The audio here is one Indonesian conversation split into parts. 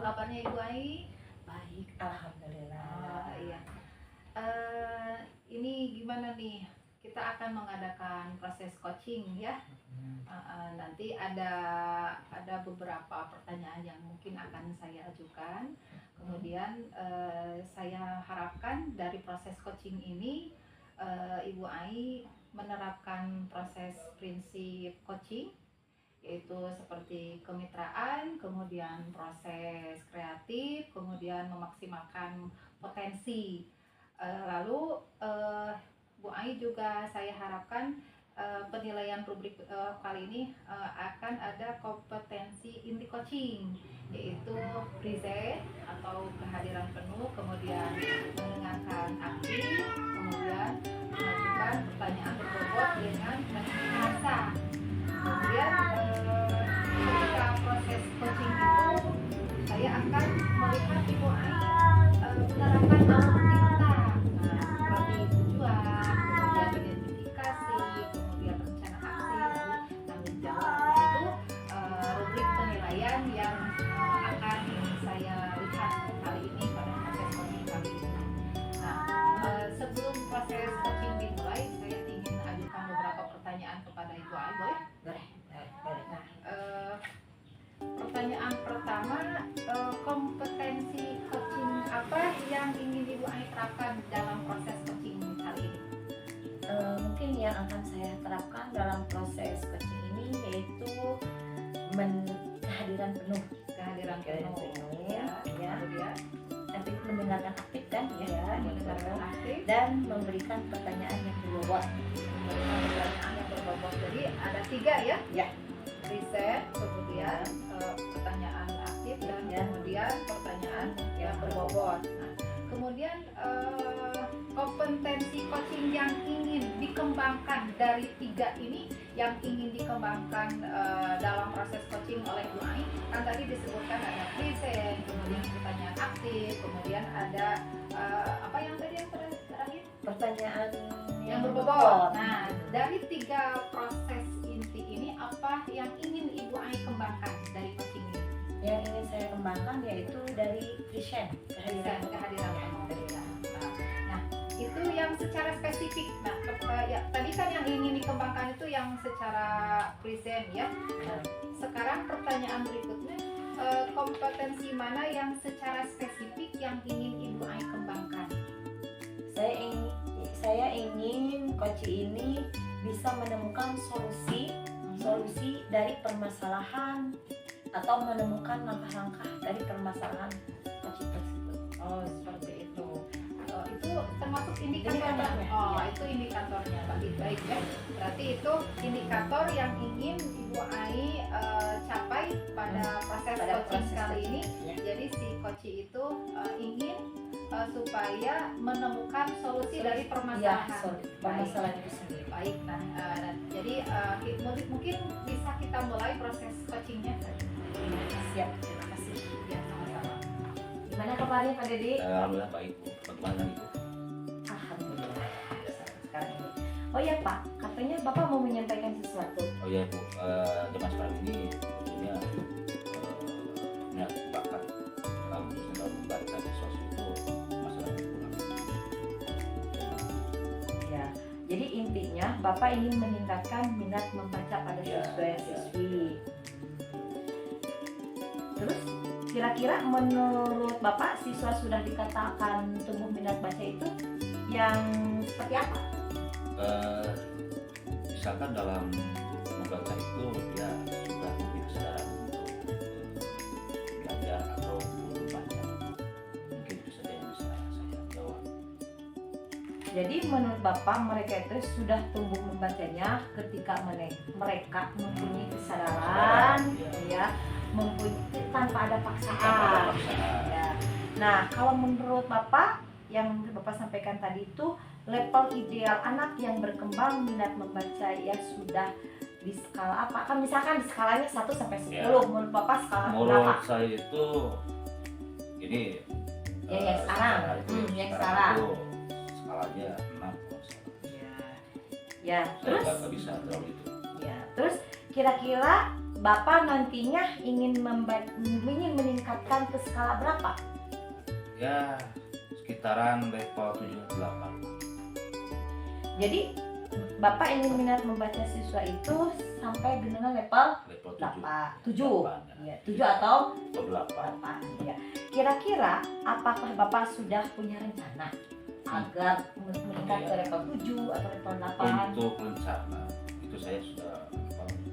kabarnya Ibu Ai? Baik, alhamdulillah. Iya. Ini gimana nih? Kita akan mengadakan proses coaching ya. Nanti ada beberapa pertanyaan yang mungkin akan saya ajukan. Kemudian saya harapkan dari proses coaching ini Ibu Ai menerapkan proses prinsip coaching, yaitu seperti kemitraan, kemudian proses kreatif, kemudian memaksimalkan potensi. Lalu Bu Ai juga saya harapkan penilaian rubrik kali ini akan ada kompetensi inti coaching, yaitu present atau kehadiran penuh, kemudian mendengarkan aktif, kemudian mengajukan pertanyaan berbobot dengan bahasa. Kemudian ketika proses coaching itu saya akan melihat Ibu Ai menerapkan kita seperti tujuan, kemudian identifikasi, kemudian rencana aksi, lalu tanggung jawab. Itu rubrik penilaian yang akan saya lihat kali ini pada proses coaching kali ini. Nah, sebelum proses coaching dimulai, saya ingin ajukan beberapa pertanyaan kepada Ibu Ai, boleh? Boleh. Nah, pertanyaan pertama, kompetensi coaching apa yang ingin Ibu Ai terapkan dalam proses coaching kali ini? Mungkin yang akan saya terapkan dalam proses coaching ini yaitu kehadiran penuh. Kehadiran penuh. Ya. Kemudian Tapi mendengarkan aktif kan ya, mendengarkan aktif dan memberikan pertanyaan yang berbobot. pertanyaan yang berbobot. Jadi ada 3 ya? Ya. Riset, kemudian pertanyaan aktif, dan kemudian pertanyaan yang berbobot. Nah, kemudian kompetensi coaching yang ingin dikembangkan dari 3 ini, yang ingin dikembangkan dalam proses coaching oleh Bu Ai, kan tadi disebutkan ada present, kemudian pertanyaan aktif, kemudian ada apa yang tadi yang terakhir? Pertanyaan Yang berbobot. Nah, dari 3 proses inti ini, apa yang ingin Ibu Ai kembangkan dari coaching ini? Yang ingin saya kembangkan yaitu dari present, Kehadiran penuh. Nah, itu yang secara spesifik. Nah, tadi kan yang ingin dikembangkan itu yang secara present ya. Nah, sekarang pertanyaan berikutnya, kompetensi mana yang secara spesifik yang ingin Ibu Ai kembangkan? Saya ingin coach ini bisa menemukan solusi dari permasalahan atau menemukan langkah-langkah dari permasalahan coach tersebut. Oh, seperti itu. Itu termasuk indikatornya. Itu indikatornya. Baik ya. Berarti itu indikator yang ingin Ibu Ai capai pada proses coaching kali ini. Ya. Jadi si coach itu ingin supaya menemukan solusi dari permasalahan. Permasalahan itu sendiri. Baik. Jadi mungkin bisa kita mulai proses coachingnya. Siap. Terima kasih. Ya, sama-sama. Gimana kabarnya Pak Dedi? Alhamdulillah baik Bu. Bagaimana Ibu? Alhamdulillah. Sekarang ini. Oh ya Pak, katanya Bapak mau menyampaikan sesuatu. Oh iya Bu, zaman sekarang ini tentunya minat bakat dalam membaca sesuatu itu masalah kurang. Ya. Jadi intinya Bapak ingin meningkatkan minat membaca pada siswa-siswi. Terus kira-kira menurut Bapak siswa sudah dikatakan tumbuh minat baca itu yang seperti apa? Misalkan dalam membaca itu ya sudah lebih kesadaran untuk belajar atau membaca. Mungkin itu saja yang bisa saya jawab. Jadi menurut Bapak mereka itu sudah tumbuh membacanya ketika mereka mempunyai kesadaran, ya, mempunyai tanpa ada paksaan. Ya. Nah, kalau menurut Bapak yang Bapak sampaikan tadi itu level ideal anak yang berkembang minat membaca ya sudah di skala apa? Kan misalkan di skalanya 1 sampai 10, Ya. menurut Bapak skala berapa? Menurut saya itu ini Yang sekarang. Yang sekarang. Itu skalanya 6 kalau salah. Ya, Saya terus nggak bisa terlalu itu. ya, terus kira-kira Bapak nantinya ingin meningkatkan ke skala berapa? Ya sekitaran level 7-8. Jadi Bapak ingin minat membaca siswa itu sampai dengan level Level 7. 7. Ya, 7 atau Level 8. 8 ya. Kira-kira apakah Bapak sudah punya rencana agar meningkat ke level 7 atau level 8? Untuk rencana itu saya sudah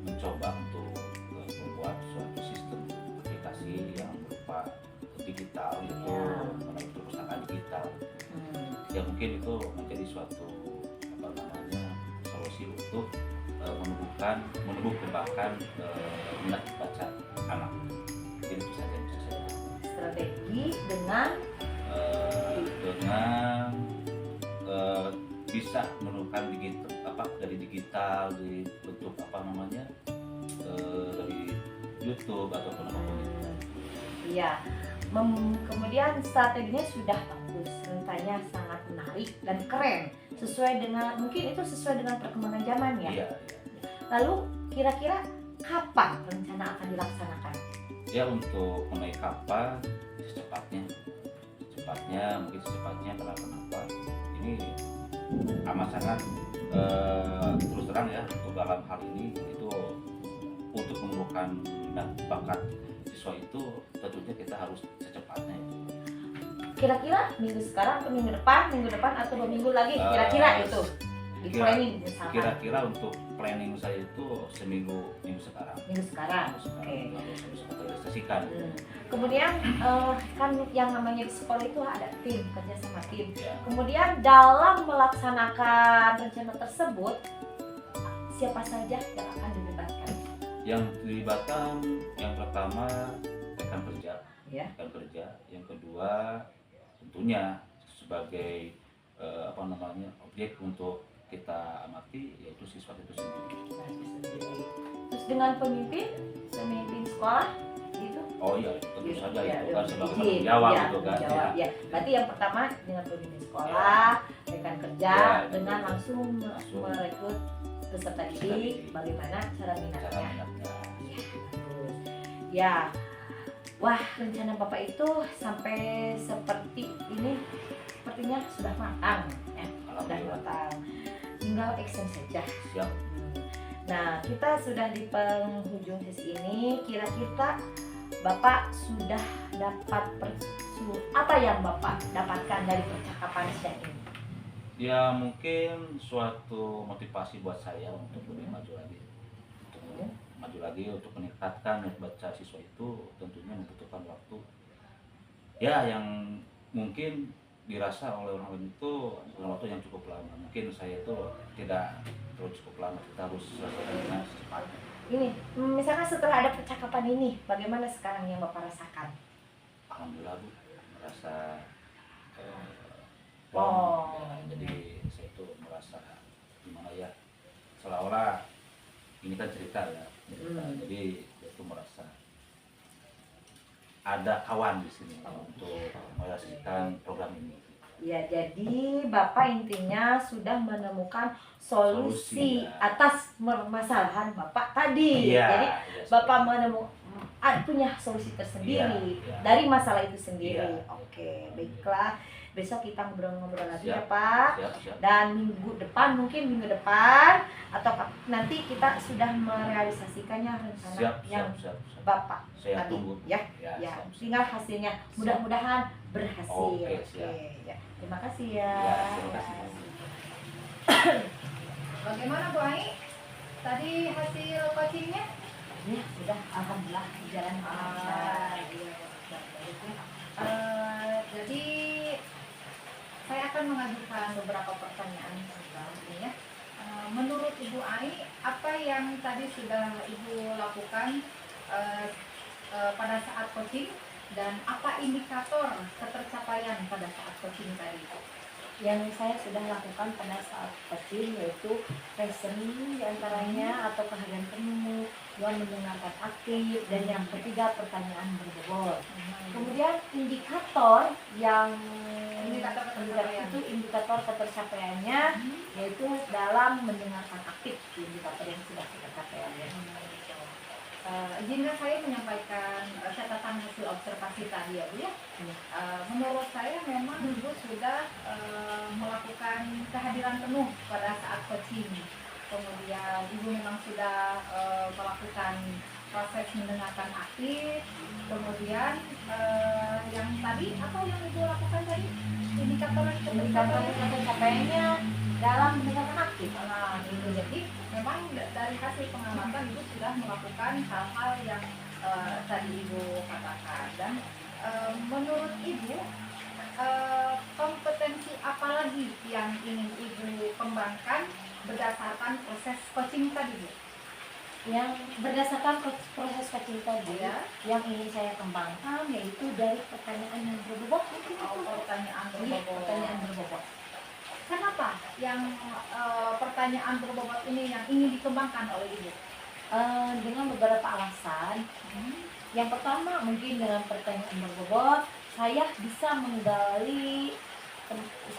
mencoba untuk membuat suatu sistem aplikasi yang berupa digital, yaitu Ya. melalui perpustakaan digital. Ya mungkin itu menjadi suatu solusi untuk menumbuh kembangkan minat baca anak. Jadi itu saja yang bisa saya Strategi dengan bisa menurunkan dari digital di bentuk dari YouTube ataupun apapun itu. iya. Kemudian strateginya sudah bagus, rencananya sangat menarik dan keren, sesuai dengan mungkin itu sesuai dengan perkembangan zaman ya. Iya. Lalu kira-kira kapan rencana akan dilaksanakan? Ya untuk mengenai kapan secepatnya mungkin secepatnya karena kenapa ini amat sangat terus terang ya untuk dalam hal ini itu untuk menumbuhkan minat bakat siswa itu tentunya kita harus secepatnya. Kira-kira minggu sekarang atau minggu depan atau 2 minggu lagi kira-kira itu di planning misalkan. Kira-kira untuk planning saya itu minggu sekarang. Minggu sekarang. Oke. Lalu realisasikan. Kemudian kan yang namanya di sekolah itu ada tim, kerja sama tim. Ya. Kemudian dalam melaksanakan rencana tersebut siapa saja yang akan dilibatkan? Yang dilibatkan yang pertama rekan kerja. Ya. Rekan kerja. Yang kedua tentunya sebagai objek untuk kita amati yaitu siswa itu sendiri. Terus dengan pemimpin sekolah gitu? Oh iya, tentu saja Ya, itu kan sebagai izin. tanggung jawab Ya, gitu kan. tanggung jawab. Ya. Berarti yang pertama dengan pemimpin sekolah, rekan kerja, Ya, dengan langsung langsung merekrut peserta didik, bagaimana cara minatnya. Cara minatnya. Ya, bagus. Ya, wah rencana Bapak itu sampai seperti ini sepertinya sudah matang ya, sudah Alhamdulillah. matang. Tinggal action saja. Siap. Nah, kita sudah di penghujung sesi ini. Kira-kira Bapak sudah dapat apa yang Bapak dapatkan dari percakapan siang ini? Ya mungkin suatu motivasi buat saya untuk lebih maju lagi. Untuk meningkatkan minat baca siswa itu tentunya membutuhkan waktu. Ya yang mungkin dirasa oleh orang lain itu dalam waktu yang cukup lama. Mungkin saya itu tidak terlalu cukup lama, kita harus selesaikan secepatnya. Ini, misalkan setelah ada percakapan ini, bagaimana sekarang yang Bapak rasakan? Alhamdulillah Bu, merasa jadi saya itu merasa gimana ya, seolah-olah ini kan cerita ya, jadi saya itu merasa ada kawan di sini untuk merealisasikan program ini. Ya, jadi Bapak intinya sudah menemukan solusi Ya. atas permasalahan Bapak tadi. Iya, Jadi iya, Bapak seperti punya solusi tersendiri Iya, iya. dari masalah itu sendiri. Iya. Oke, baiklah. Besok kita ngobrol-ngobrol lagi ya Siap. Pak. Siap. Dan minggu depan atau nanti kita sudah merealisasikannya rencana yang Siap. Bapak Saya tadi tunggu. ya. Ya, Ya, siap. tinggal hasilnya. Mudah-mudahan berhasil. Oke, siap. Ya. Terima kasih ya. Ya, terima kasih. Bagaimana Bu Ai? Tadi hasil coachingnya? Ya, sudah alhamdulillah jalan lancar. Iya. Jadi saya akan mengajukan beberapa pertanyaan tentang ini ya. Menurut Ibu Ai, apa yang tadi sudah Ibu lakukan pada saat coaching dan apa indikator ketercapaian pada saat coaching tadi? Yang saya sudah lakukan pada saat coaching yaitu listening diantaranya atau kehadiran penuh, yang mendengarkan aktif, dan yang ketiga pertanyaan berbobot. Kemudian indikator yang itu indikator ketercapaiannya yaitu dalam mendengarkan aktif, indikator yang sudah kita capai. Izinkan saya menyampaikan catatan hasil observasi tadi ya Bu ya. Menurut saya memang Ibu sudah melakukan kehadiran penuh pada saat coaching. Kemudian Ibu memang sudah melakukan proses mendengarkan aktif. Kemudian yang tadi apa yang Ibu lakukan tadi? Indikator pencapaiannya dalam mendengarkan aktif. Nah, itu jadi memang dari hasil pengamatan Ibu sudah melakukan hal-hal yang tadi Ibu katakan. Dan menurut Ibu kompetensi apa lagi yang ingin Ibu kembangkan berdasarkan proses coaching tadi Bu? Yang berdasarkan proses coaching tadi Ya. yang ingin saya kembangkan yaitu dari pertanyaan yang berbobot. Pertanyaan Iya, berbobot. pertanyaan berbobot. Kenapa yang pertanyaan berbobot ini yang ingin dikembangkan oleh Ibu? Dengan beberapa alasan. Yang pertama, mungkin dengan pertanyaan berbobot saya bisa menggali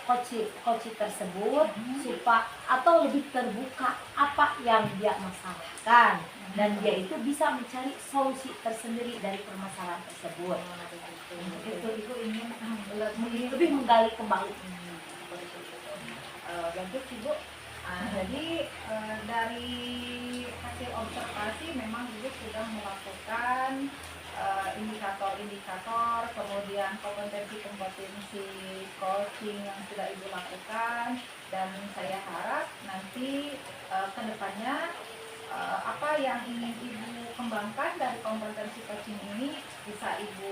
coach tersebut supaya atau lebih terbuka apa yang dia masalahkan, dan dia itu bisa mencari solusi tersendiri dari permasalahan tersebut. Itu ingin lebih menggali kembali. Bagus Ibu. Jadi dari hasil observasi memang Ibu sudah melakukan indikator-indikator, kemudian kompetensi coaching yang sudah Ibu lakukan, dan saya harap nanti kedepannya apa yang ingin Ibu kembangkan dari kompetensi coaching ini bisa Ibu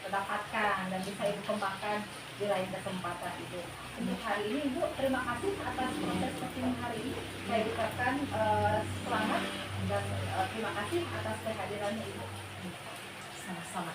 dapatkan dan bisa Ibu kembangkan di lain kesempatan Ibu. Untuk hari ini Ibu, terima kasih atas proses coaching hari ini. Saya ucapkan selamat dan terima kasih atas kehadirannya Ibu. Sama-sama.